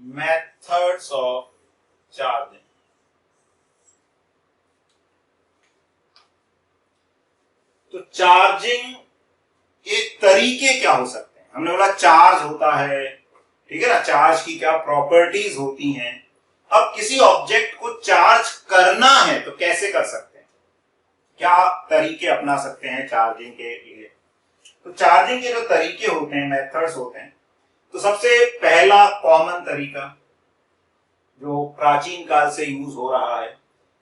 methods of charging. तो charging के तरीके क्या हो सकते हैं? हमने बोला चार्ज होता है, ठीक है ना, चार्ज की क्या प्रॉपर्टीज होती हैं। अब किसी ऑब्जेक्ट को चार्ज करना है तो कैसे कर सकते हैं, क्या तरीके अपना सकते हैं चार्जिंग के लिए? तो चार्जिंग के जो तरीके होते हैं, मेथड्स होते हैं, तो सबसे पहला कॉमन तरीका जो प्राचीन काल से यूज हो रहा है,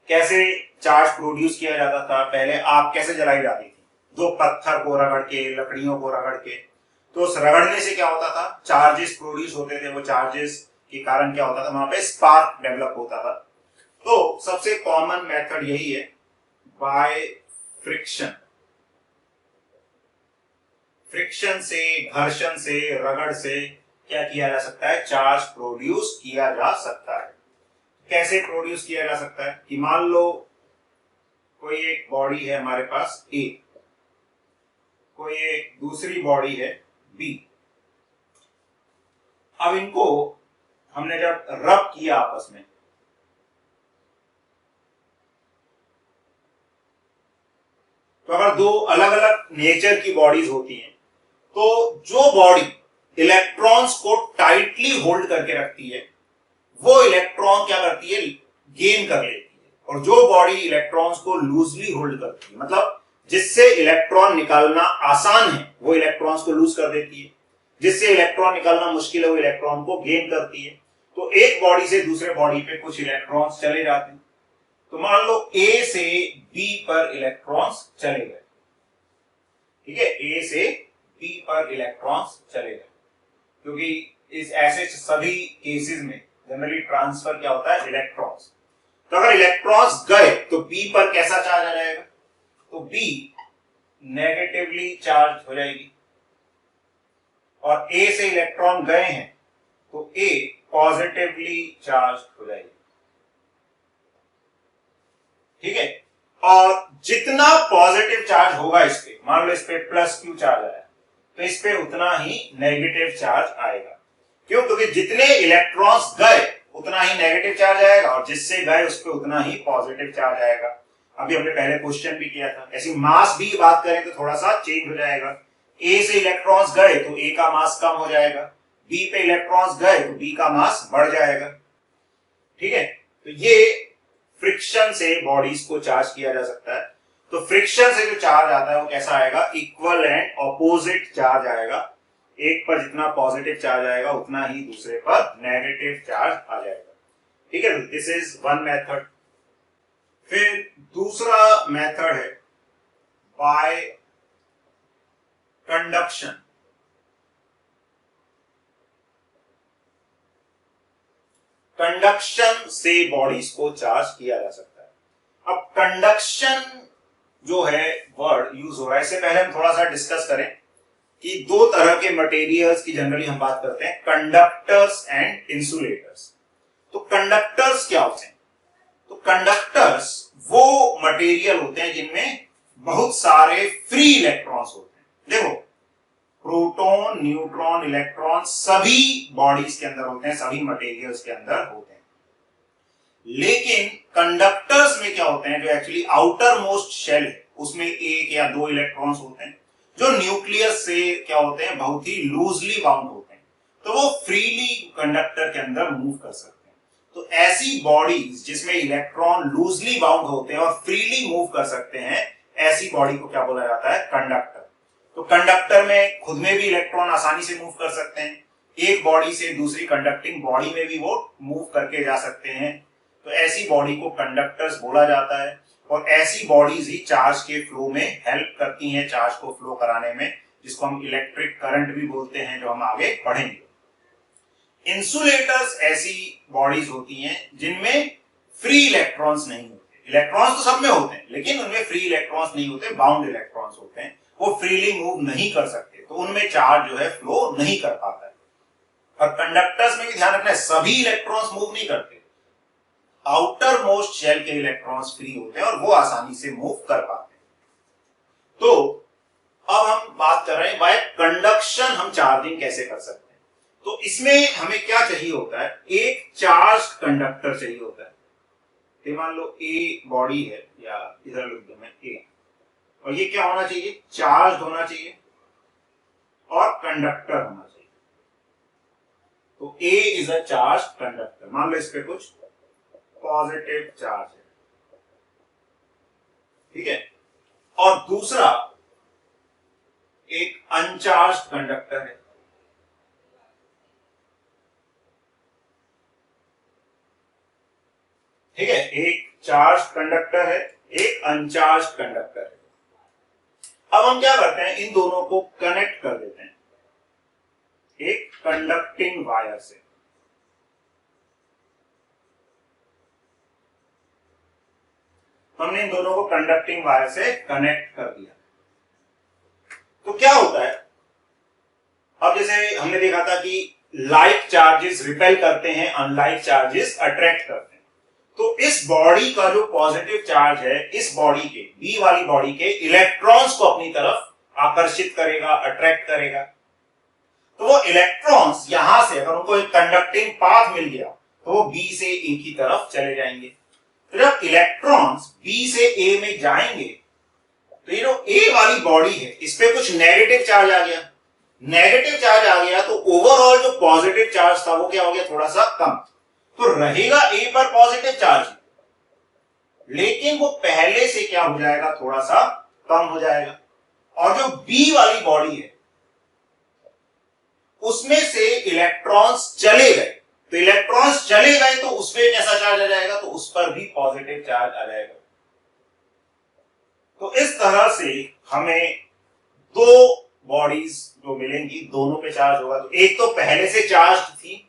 कैसे चार्ज प्रोड्यूस किया जाता था? पहले आग कैसे जलाई जाती थी? दो पत्थर को रगड़ के, लकड़ियों को रगड़ के। तो उस रगड़ने से क्या होता था? चार्जेस प्रोड्यूस होते थे। वो चार्जेस के कारण क्या होता था? वहां पे स्पार्क डेवलप होता था। तो सबसे कॉमन मेथड यही है, बाय फ्रिक्शन। फ्रिक्शन से, घर्षण से, रगड़ से क्या किया जा सकता है? चार्ज प्रोड्यूस किया जा सकता है। कैसे प्रोड्यूस किया जा सकता है कि मान लो कोई एक बॉडी है हमारे पास ए, कोई एक दूसरी बॉडी है बी। अब इनको हमने जब रब किया आपस में, तो अगर दो अलग अलग नेचर की बॉडीज होती हैं, तो जो बॉडी इलेक्ट्रॉन्स को टाइटली होल्ड करके रखती है, वो इलेक्ट्रॉन क्या करती है? गेन कर लेती है। और जो बॉडी इलेक्ट्रॉन्स को लूजली होल्ड करती है, मतलब जिससे इलेक्ट्रॉन निकालना आसान है, वो इलेक्ट्रॉन्स को लूज कर देती है। जिससे इलेक्ट्रॉन निकालना मुश्किल है, वो इलेक्ट्रॉन को गेन करती है। तो एक बॉडी से दूसरे बॉडी पे कुछ इलेक्ट्रॉन्स चले जाते हैं। तो मान लो ए से बी पर इलेक्ट्रॉन्स चले गए, ठीक है, ए से बी पर इलेक्ट्रॉन्स चले गए, क्योंकि इस ऐसे सभी केसेस में जनरली ट्रांसफर क्या होता है? इलेक्ट्रॉन्स। तो अगर इलेक्ट्रॉन्स गए तो बी पर कैसा चार्ज आ जाएगा? तो बी नेगेटिवली चार्ज हो जाएगी। और ए से इलेक्ट्रॉन गए हैं तो ए पॉजिटिवली चार्ज हो जाएगी, ठीक है। और जितना पॉजिटिव चार्ज होगा इस पे, मान लो इस पे प्लस क्यू चार्ज आया, तो इस पे उतना ही नेगेटिव चार्ज आएगा। क्यों? क्योंकि जितने इलेक्ट्रॉन्स गए उतना ही नेगेटिव चार्ज आएगा, और जिससे गए उस पे उतना ही पॉजिटिव चार्ज आएगा। अभी हमने पहले क्वेश्चन भी किया था। ऐसी मास भी बात करें तो थोड़ा सा चेंज हो जाएगा। ए से इलेक्ट्रॉन्स गए तो ए का मास कम हो जाएगा, बी पे इलेक्ट्रॉन्स गए तो बी का मास बढ़ जाएगा, ठीक है। तो ये फ्रिक्शन से बॉडीज को चार्ज किया जा सकता है। तो फ्रिक्शन से जो चार्ज आता है वो कैसा आएगा? इक्वल एंड ऑपोजिट चार्ज आएगा। एक पर जितना पॉजिटिव चार्ज आएगा उतना ही दूसरे पर नेगेटिव चार्ज आ जाएगा, ठीक है। This is one method. फिर दूसरा मेथड है बाय कंडक्शन। कंडक्शन से बॉडीज को चार्ज किया जा सकता है। अब कंडक्शन जो है वर्ड यूज हो रहा है, इससे पहले हम थोड़ा सा डिस्कस करें कि दो तरह के मटेरियल्स की जनरली हम बात करते हैं, कंडक्टर्स एंड इंसुलेटर्स। तो कंडक्टर्स क्या होते हैं? तो कंडक्टर्स वो मटेरियल होते हैं जिनमें बहुत सारे फ्री इलेक्ट्रॉन्स होते हैं। देखो, प्रोटॉन, न्यूट्रॉन, इलेक्ट्रॉन सभी बॉडीज के अंदर होते हैं, सभी मटेरियल्स के अंदर होते हैं। लेकिन कंडक्टर्स में क्या होते हैं? जो एक्चुअली आउटर मोस्ट शेल है उसमें एक या दो इलेक्ट्रॉन्स होते हैं, जो न्यूक्लियस से क्या होते हैं? बहुत ही लूजली बाउंड होते हैं, तो वो फ्रीली कंडक्टर के अंदर मूव कर सकते हैं। तो ऐसी बॉडीज जिसमें इलेक्ट्रॉन लूजली बाउंड होते हैं और फ्रीली मूव कर सकते हैं, ऐसी बॉडी को क्या बोला जाता है? कंडक्टर। तो कंडक्टर में खुद में भी इलेक्ट्रॉन आसानी से मूव कर सकते हैं, एक बॉडी से दूसरी कंडक्टिंग बॉडी में भी वो मूव करके जा सकते हैं। तो ऐसी बॉडी को कंडक्टर्स बोला जाता है। और ऐसी बॉडीज ही चार्ज के फ्लो में हेल्प करती हैं, चार्ज को फ्लो कराने में, जिसको हम इलेक्ट्रिक करंट भी बोलते हैं, जो हम आगे पढ़ेंगे। इंसुलेटर्स ऐसी बॉडीज होती हैं जिनमें फ्री इलेक्ट्रॉन्स नहीं होते। इलेक्ट्रॉन्स तो सब में होते हैं, लेकिन उनमें फ्री इलेक्ट्रॉन्स नहीं होते, बाउंड इलेक्ट्रॉन्स होते हैं, वो फ्रीली मूव नहीं कर सकते, तो उनमें चार्ज जो है फ्लो नहीं कर पाता है। और कंडक्टर्स में भी ध्यान रखना है, सभी इलेक्ट्रॉन्स मूव नहीं करते, आउटर मोस्ट शेल के इलेक्ट्रॉन्स फ्री होते हैं और वो आसानी से मूव कर पाते हैं। तो अब हम बात कर रहे हैं बाय कंडक्शन हम चार्जिंग कैसे कर सकते हैं। तो इसमें हमें क्या चाहिए होता है, एक चार्ज कंडक्टर चाहिए होता है। तो मान लो ए बॉडी है, या इधर लिख दो मैं ए, और ये क्या होना चाहिए, चार्ज होना चाहिए और कंडक्टर होना चाहिए। तो ए इज अ चार्ज कंडक्टर। मान लो इस पे कुछ पॉजिटिव चार्ज है, ठीक है, और दूसरा एक अनचार्ज कंडक्टर है। ठीक है, एक चार्ज कंडक्टर है, एक अनचार्ज कंडक्टर है। अब हम क्या करते हैं, इन दोनों को कनेक्ट कर देते हैं एक कंडक्टिंग वायर से। हमने इन दोनों को कंडक्टिंग वायर से कनेक्ट कर दिया। तो क्या होता है, अब जैसे हमने देखा था कि लाइक चार्जेस रिपेल करते हैं, अनलाइक चार्जेस अट्रैक्ट करते हैं। तो इस बॉडी का जो पॉजिटिव चार्ज है, इस बॉडी के, बी वाली बॉडी के इलेक्ट्रॉन्स को अपनी तरफ आकर्षित करेगा, अट्रैक्ट करेगा। तो वो इलेक्ट्रॉन्स यहां से, अगर उनको एक कंडक्टिंग पाथ मिल गया, तो वो बी से ए की तरफ चले जाएंगे। तो जब इलेक्ट्रॉन्स बी से ए में जाएंगे, तो ये जो ए वाली बॉडी है, इस पे कुछ नेगेटिव चार्ज आ गया। नेगेटिव चार्ज आ गया तो ओवरऑल जो पॉजिटिव चार्ज था वो क्या हो गया, थोड़ा सा कम। तो रहेगा ए पर पॉजिटिव चार्ज, लेकिन वो पहले से क्या हो जाएगा, थोड़ा सा कम हो जाएगा। और जो बी वाली बॉडी है, उसमें से इलेक्ट्रॉन्स चले गए, तो इलेक्ट्रॉन्स चले गए तो उसमें कैसा चार्ज आ जाएगा, तो उस पर भी पॉजिटिव चार्ज आ जाएगा। तो इस तरह से हमें दो बॉडीज जो मिलेंगी, दोनों पे चार्ज होगा। तो एक तो पहले से चार्ज थी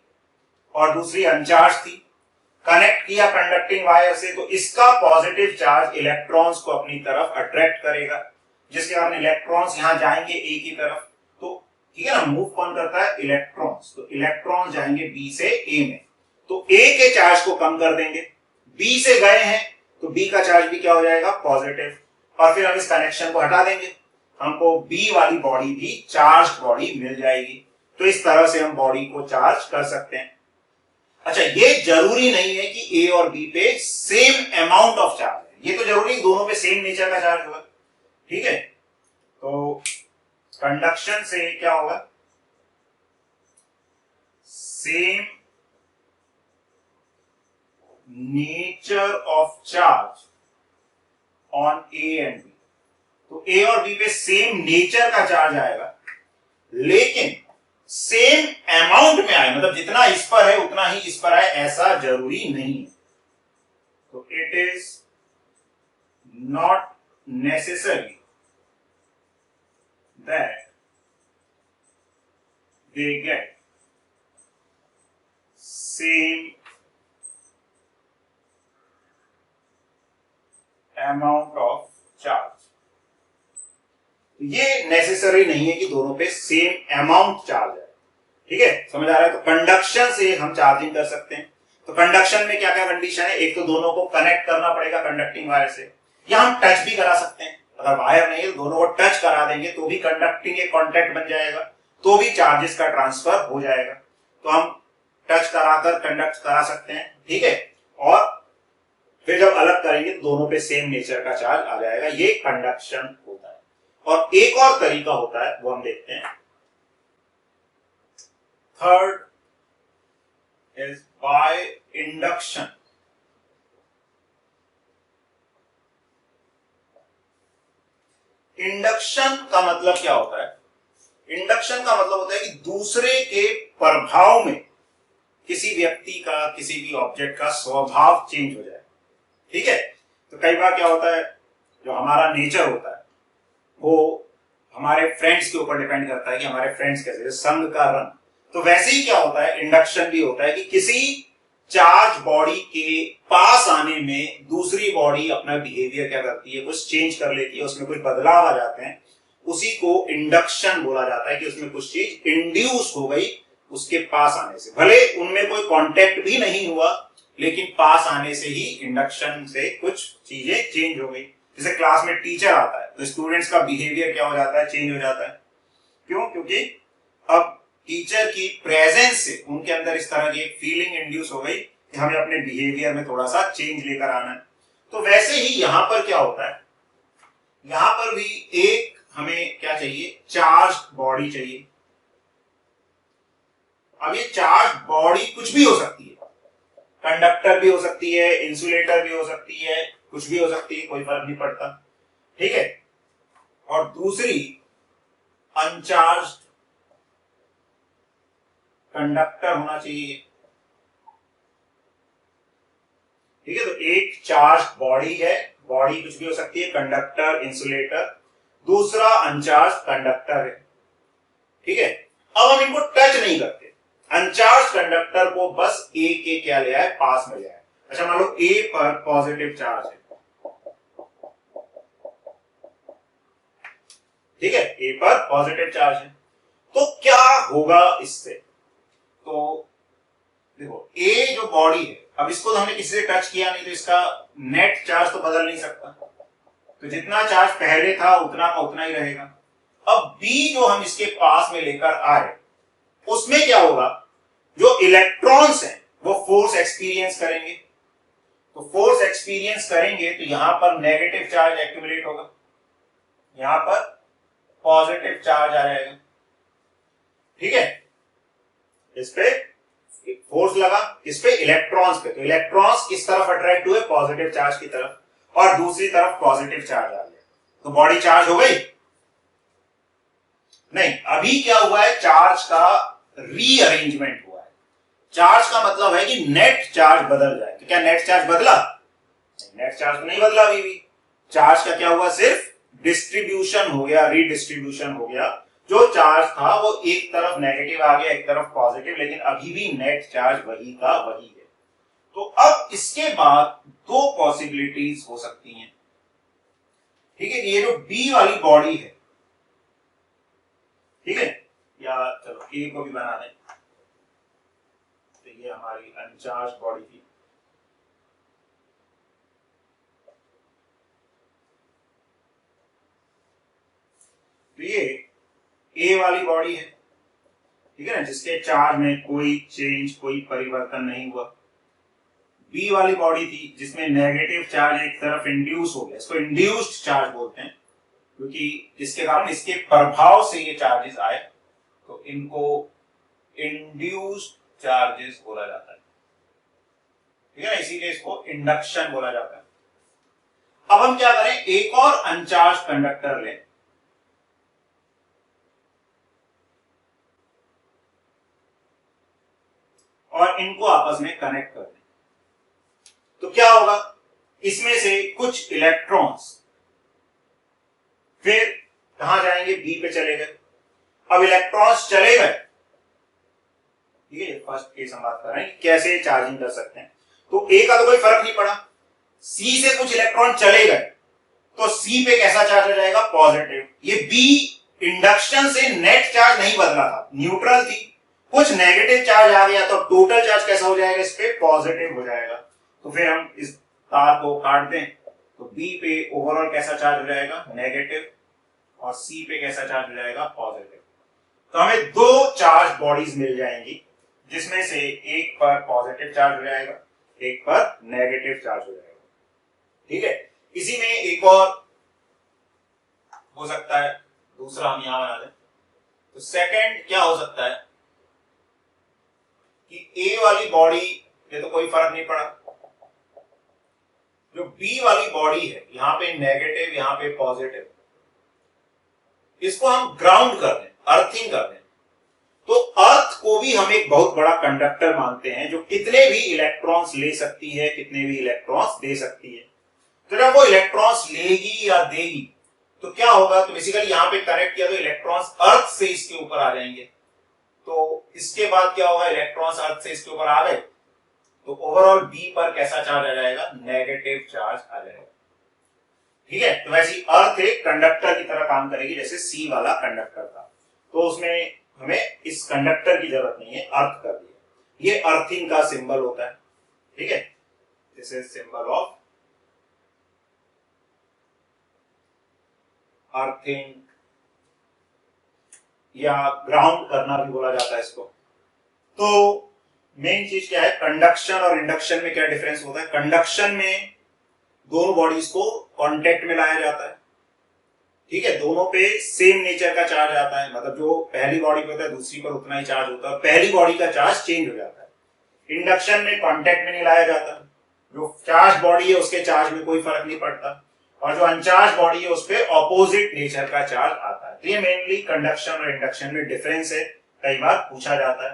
और दूसरी अनचार्ज थी, कनेक्ट किया कंडक्टिंग वायर से, तो इसका पॉजिटिव चार्ज इलेक्ट्रॉन्स को अपनी तरफ अट्रैक्ट करेगा, जिसके कारण इलेक्ट्रॉन्स यहां जाएंगे ए की तरफ। तो ठीक है ना, मूव कौन करता है, इलेक्ट्रॉन्स। तो इलेक्ट्रॉन्स जाएंगे बी से ए में, तो ए के चार्ज को कम कर देंगे। बी से गए हैं तो बी का चार्ज भी क्या हो जाएगा, पॉजिटिव। और फिर हम इस कनेक्शन को हटा देंगे, हमको बी वाली बॉडी भी चार्ज बॉडी मिल जाएगी। तो इस तरह से हम बॉडी को चार्ज कर सकते हैं। अच्छा, ये जरूरी नहीं है कि ए और बी पे सेम अमाउंट ऑफ चार्ज है, ये तो जरूरी दोनों पे सेम नेचर का चार्ज होगा। ठीक है, तो कंडक्शन से क्या होगा, same nature of charge on A and B. तो ए और बी पे सेम नेचर का चार्ज आएगा, लेकिन सेम अमाउंट में आए, मतलब जितना इस पर है उतना ही इस पर आए, ऐसा जरूरी नहीं है। तो it is not necessary that they get same amount of charge। ये नेसेसरी नहीं है कि दोनों पे सेम अमाउंट चार्ज है। ठीक है, समझ आ रहा है। तो कंडक्शन से हम चार्जिंग कर सकते हैं। तो कंडक्शन में क्या क्या कंडीशन है, एक तो दोनों को कनेक्ट करना पड़ेगा कंडक्टिंग वायर से, या हम टच भी करा सकते हैं। अगर वायर नहीं है तो दोनों को टच करा देंगे तो भी कंडक्टिंग एक कॉन्टैक्ट बन जाएगा, तो भी चार्जेस का ट्रांसफर हो जाएगा। तो हम टच कराकर कंडक्ट करा सकते हैं। ठीक है, और फिर जब अलग करेंगे तो दोनों पे सेम नेचर का चार्ज आ जाएगा। ये कंडक्शन होता है। और एक और तरीका होता है, वो हम देखते हैं। Third is by induction. Induction का मतलब क्या होता है, इंडक्शन का मतलब होता है कि दूसरे के प्रभाव में किसी व्यक्ति का, किसी भी ऑब्जेक्ट का स्वभाव चेंज हो जाए। ठीक है, तो कई बार क्या होता है, जो हमारा नेचर होता है वो हमारे फ्रेंड्स के ऊपर डिपेंड करता है कि हमारे फ्रेंड्स कैसे, संग का रंग। तो वैसे ही क्या होता है, इंडक्शन भी होता है कि किसी चार्ज बॉडी के पास आने में दूसरी बॉडी अपना बिहेवियर क्या करती है, कुछ चेंज कर लेती है, उसमें कुछ बदलाव आ जाते हैं। उसी को इंडक्शन बोला जाता है कि उसमें कुछ चीज इंड्यूस हो गई उसके पास आने से। भले उनमें कोई कांटेक्ट भी नहीं हुआ, लेकिन पास आने से ही इंडक्शन से कुछ चीजें चेंज हो गई। जैसे क्लास में टीचर आता है तो स्टूडेंट्स का बिहेवियर क्या हो जाता है, चेंज हो जाता है। क्यों? क्योंकि अब टीचर की प्रेजेंस से उनके अंदर इस तरह की एक फीलिंग इंड्यूस हो गई कि हमें अपने बिहेवियर में थोड़ा सा चेंज लेकर आना है। तो वैसे ही यहां पर क्या होता है, यहां पर भी एक हमें क्या चाहिए, चार्ज बॉडी चाहिए। अब ये चार्ज बॉडी कुछ भी हो सकती है, कंडक्टर भी हो सकती है, इंसुलेटर भी हो सकती है, कुछ भी हो सकती है, कोई फर्क नहीं पड़ता, ठीक है। और दूसरी अनचार्ज कंडक्टर होना चाहिए, ठीक है। तो एक चार्ज बॉडी है, बॉडी कुछ भी हो सकती है, कंडक्टर, इंसुलेटर, दूसरा अनचार्ज कंडक्टर है, ठीक है। अब हम इनको टच नहीं करते, अनचार्ज कंडक्टर को बस ए के क्या ले आए, पास में ले आए। अच्छा मान लो ए पर पॉजिटिव चार्ज है, ठीक है, ए पर पॉजिटिव चार्ज है, तो क्या होगा इससे, तो देखो ए जो बॉडी है, अब इसको तो हमने किसी से टच किया नहीं, तो इसका नेट चार्ज तो बदल नहीं सकता, तो जितना चार्ज पहले था उतना का उतना ही रहेगा। अब बी जो हम इसके पास में लेकर आए, उसमें क्या होगा, जो इलेक्ट्रॉन्स हैं वो फोर्स एक्सपीरियंस करेंगे, तो फोर्स एक्सपीरियंस करेंगे तो यहां पर नेगेटिव चार्ज एक्यूमुलेट होगा, यहां पर पॉजिटिव चार्ज आ जाएगा, ठीक है। इस पे फोर्स लगा, इस पे इलेक्ट्रॉन्स पे, तो इलेक्ट्रॉन्स किस तरफ अट्रैक्ट हुए, पॉजिटिव चार्ज की तरफ, और दूसरी तरफ पॉजिटिव चार्ज आ गया, तो बॉडी चार्ज हो गई नहीं। अभी क्या हुआ है, चार्ज का रीअरेंजमेंट हुआ है। चार्ज का मतलब है कि नेट चार्ज बदल जाए, तो क्या नेट चार्ज बदला, नेट चार्ज तो नहीं बदला, अभी भी चार्ज का क्या हुआ, सिर्फ डिस्ट्रीब्यूशन हो गया, रीडिस्ट्रीब्यूशन हो गया। जो चार्ज था वो एक तरफ नेगेटिव आ गया, एक तरफ पॉजिटिव, लेकिन अभी भी नेट चार्ज वही का वही है। तो अब इसके बाद दो पॉसिबिलिटीज हो सकती हैं, ठीक है। ये जो बी वाली बॉडी है, ठीक है, या चलो ए को भी बना दें, तो ये हमारी अनचार्ज बॉडी थी, तो ये ए वाली बॉडी है, ठीक है ना, जिसके चार्ज में कोई चेंज, कोई परिवर्तन नहीं हुआ। बी वाली बॉडी थी जिसमें नेगेटिव चार्ज एक तरफ इंड्यूस हो गया, इसको इंड्यूस्ड चार्ज बोलते हैं, क्योंकि जिसके कारण इसके प्रभाव से ये चार्जेस आए, तो इनको इंड्यूस्ड चार्जेस बोला जाता है, ठीक है, इसीलिए इसको इंडक्शन बोला जाता है। अब हम क्या करें, एक और अनचार्ज कंडक्टर लें, और इनको आपस में कनेक्ट कर दें, तो क्या होगा, इसमें से कुछ इलेक्ट्रॉन्स फिर कहां जाएंगे, बी पे चले गए। अब इलेक्ट्रॉन्स चले गए, ठीक है, फर्स्ट केस हम बात कर रहे हैं कैसे चार्जिंग कर सकते हैं, तो ए का तो कोई फर्क नहीं पड़ा, सी से कुछ इलेक्ट्रॉन चले गए, तो सी पे कैसा चार्ज आ जाएगा, पॉजिटिव। ये बी इंडक्शन से नेट चार्ज नहीं बदला था, न्यूट्रल थी, कुछ नेगेटिव चार्ज आ गया, तो टोटल चार्ज कैसा हो जाएगा, इस पे पॉजिटिव हो जाएगा। तो फिर हम इस तार को काट दें, तो बी पे ओवरऑल कैसा चार्ज हो जाएगा, नेगेटिव, और सी पे कैसा चार्ज हो जाएगा, पॉजिटिव। तो हमें दो चार्ज बॉडीज मिल जाएंगी, जिसमें से एक पर पॉजिटिव चार्ज हो जाएगा, एक पर नेगेटिव चार्ज हो जाएगा, ठीक है। इसी में एक और हो सकता है, दूसरा हम यहां बना दें, तो सेकंड क्या हो सकता है कि ए वाली बॉडी, ये तो कोई फर्क नहीं पड़ा, जो बी वाली बॉडी है, यहां पे नेगेटिव, यहां पे पॉजिटिव, इसको हम ग्राउंड कर दें, अर्थिंग कर दें, तो अर्थ को भी हम एक बहुत बड़ा कंडक्टर मानते हैं, जो कितने भी इलेक्ट्रॉन्स ले सकती है, कितने भी इलेक्ट्रॉन्स दे सकती है। तो जब वो इलेक्ट्रॉन्स लेगी या देगी, तो क्या होगा, तो बेसिकली यहां पे कनेक्ट किया तो इलेक्ट्रॉन्स अर्थ से इसके ऊपर आ जाएंगे, तो इसके बाद क्या होगा, इलेक्ट्रॉन्स अर्थ से इसके ऊपर आ गए, तो ओवरऑल बी पर कैसा चार्ज आ जाएगा, नेगेटिव चार्ज आ जाएगा, ठीक है। तो वैसे अर्थ एक कंडक्टर की तरह काम करेगी, जैसे सी वाला कंडक्टर था, तो उसमें हमें इस कंडक्टर की जरूरत नहीं है, अर्थ कर दिया। ये अर्थिंग का सिंबल होता है, ठीक है, this is symbol of earthing. या ग्राउंड करना भी बोला जाता है इसको। तो मेन चीज क्या है, कंडक्शन और इंडक्शन में क्या डिफरेंस होता है। कंडक्शन में दोनों बॉडीज को कांटेक्ट में लाया जाता है, ठीक है, दोनों पे सेम नेचर का चार्ज आता है, मतलब जो पहली बॉडी पे होता है दूसरी पर उतना ही चार्ज होता है, पहली बॉडी का चार्ज चेंज हो जाता है। इंडक्शन में कांटेक्ट में नहीं लाया जाता, जो चार्ज बॉडी है उसके चार्ज में कोई फर्क नहीं पड़ता, और जो अनचार्ज बॉडी है उस पर ऑपोजिट नेचर का चार्ज आता है। तो ये मेनली कंडक्शन और इंडक्शन में डिफरेंस है, कई बार पूछा जाता है।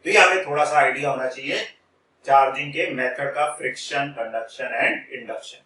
तो ये हमें थोड़ा सा आइडिया होना चाहिए चार्जिंग के मेथड का, फ्रिक्शन, कंडक्शन एंड इंडक्शन।